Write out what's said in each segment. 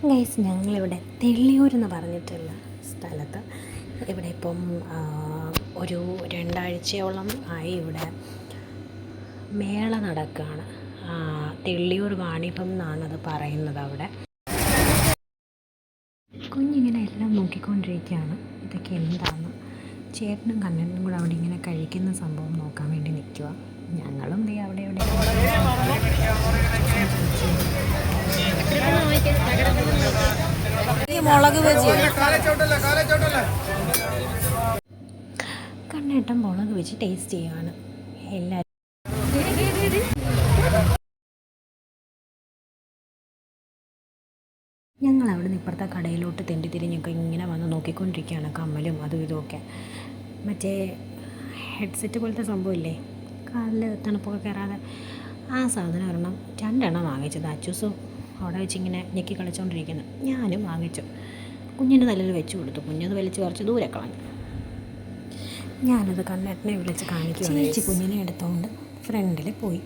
Guys, ഞങ്ങളിവിടെ തെള്ളിയൂർ എന്ന് പറഞ്ഞിട്ടുള്ള സ്ഥലത്ത് ഇവിടെ ഇപ്പം ഒരു 2 ആഴ്ചയോളം ആയി ഇവിടെ മേള നടക്കുകയാണ്. തെള്ളിയൂർ വാണിഭം എന്നാണത് പറയുന്നത്. അവിടെ കുഞ്ഞിങ്ങനെ എല്ലാം നോക്കിക്കൊണ്ടിരിക്കുകയാണ്. ഇതൊക്കെ എന്താണെന്ന് ചേട്ടനും കണ്ണനും കൂടെ അവിടെ ഇങ്ങനെ കഴിക്കുന്ന സംഭവം നോക്കാൻ വേണ്ടി നിൽക്കുക. ഞങ്ങളും ദേ അവിടെ ഇവിടെ മുളക് വെച്ച് കണ്ണേട്ടൻ മുളക് വെച്ച് ടേസ്റ്റ് ചെയ്യുകയാണ്. എല്ലാവരും ഞങ്ങൾ അവിടെ നിന്ന് ഇപ്പുറത്തെ കടയിലോട്ട് തെണ്ടി തിരിഞ്ഞൊക്കെ ഇങ്ങനെ വന്ന് നോക്കിക്കൊണ്ടിരിക്കുകയാണ്. കമ്മലും അതും ഇതുമൊക്കെ. മറ്റേ ഹെഡ്സെറ്റ് പോലത്തെ സംഭവമില്ലേ, കാലിൽ തണുപ്പൊക്കെ കയറാതെ, ആ സാധനം ഒരെണ്ണം 2 എണ്ണം വാങ്ങിച്ചത്. അച്ചൂസും അവിടെ വെച്ച് ഇങ്ങനെ ഞെക്കി കളിച്ചുകൊണ്ടിരിക്കുന്നു. ഞാനും വാങ്ങിച്ചു. കുഞ്ഞിൻ്റെ തലയിൽ വെച്ച് കൊടുത്തു. കുഞ്ഞത് വലിച്ച് കുറച്ച് ദൂരെ കളഞ്ഞു. ഞാനത് കണ്ണേട്ടനെ വിളിച്ച് കാണിക്കും. ചേച്ചി കുഞ്ഞിനെ എടുത്തുകൊണ്ട് ഫ്രണ്ടിൽ പോയി.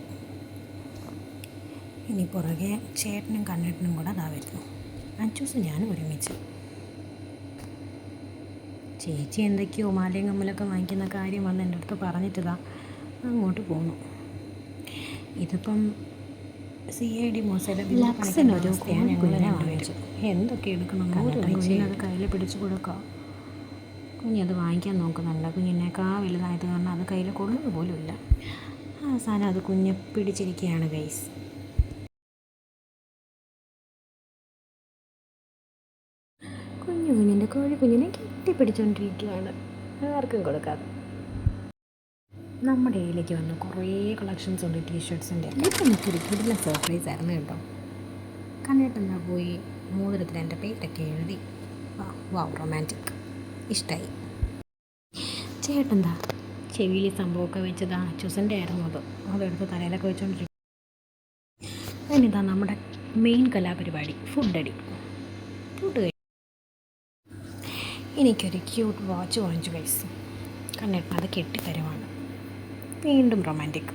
ഇനി പുറകെ ചേട്ടനും കണ്ണേട്ടനും കൂടെ അതാ വരുന്നു. അച്ചൂസ് ഞാനും ഒരുമിച്ച്. ചേച്ചി എന്തൊക്കെയോ മാലയും കമ്മലൊക്കെ വാങ്ങിക്കുന്ന കാര്യം വന്ന് എൻ്റെ അടുത്ത് പറഞ്ഞിട്ടതാ അങ്ങോട്ട് പോന്നു. ഇതിപ്പം CID ലക്സിനൊരു ഞങ്ങളെ വാങ്ങിച്ചു. എന്തൊക്കെ എടുക്കണം കുഞ്ഞിനത് കയ്യിൽ പിടിച്ചു കൊടുക്കുക. കുഞ്ഞത് വാങ്ങിക്കാൻ നോക്കുന്നുണ്ട്. കുഞ്ഞിനേക്കാ വലുതായത് കാരണം അത് കയ്യിൽ കൊള്ളുന്ന പോലും ഇല്ല. അവസാനം അത് കുഞ്ഞ് പിടിച്ചിരിക്കുകയാണ് ഗൈസ്. കുഞ്ഞിൻ്റെ കുഞ്ഞിനെ കെട്ടിപ്പിടിച്ചുകൊണ്ടിരിക്കുകയാണ്, ആർക്കും കൊടുക്കാതെ. നമ്മുടെ കയ്യിലേക്ക് വന്ന് കുറേ കളക്ഷൻസ് ഉണ്ട് ടീഷർട്ട്സിൻ്റെ. ഇപ്പം നമുക്കൊരു കിടിലൻ സർപ്രൈസ് ആയിരുന്നു കേട്ടോ. കണ്ണേട്ടെന്താ പോയി മോതിരത്തിൽ എൻ്റെ പേരൊക്കെ എഴുതി. വാ റൊമാൻറ്റിക്, ഇഷ്ടമായി. ചേട്ടെന്താ ചെവിയിൽ സംഭവമൊക്കെ വെച്ചതാ അച്ചൂസിൻ്റെ ആയിരുന്നു. അതെടുത്ത് തലയിലൊക്കെ വെച്ചുകൊണ്ടിരിക്കും. അതിനിതാ നമ്മുടെ മെയിൻ കലാപരിപാടി, ഫുഡ് എനിക്കൊരു ക്യൂട്ട് വാച്ച് വാങ്ങിച്ചു ഗൈസ്. കണ്ണേട്ടൻ അത് കെട്ടിത്തരുവാണ്. വീണ്ടും റൊമാൻറ്റിക്.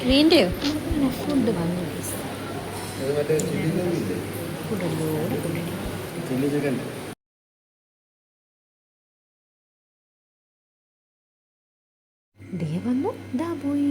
വീണ്ടെയോ ഫുഡ് വന്നു ഗൈസ്. ഫുഡല്ലോടെ ദേ വന്നു, ദാ പോയി.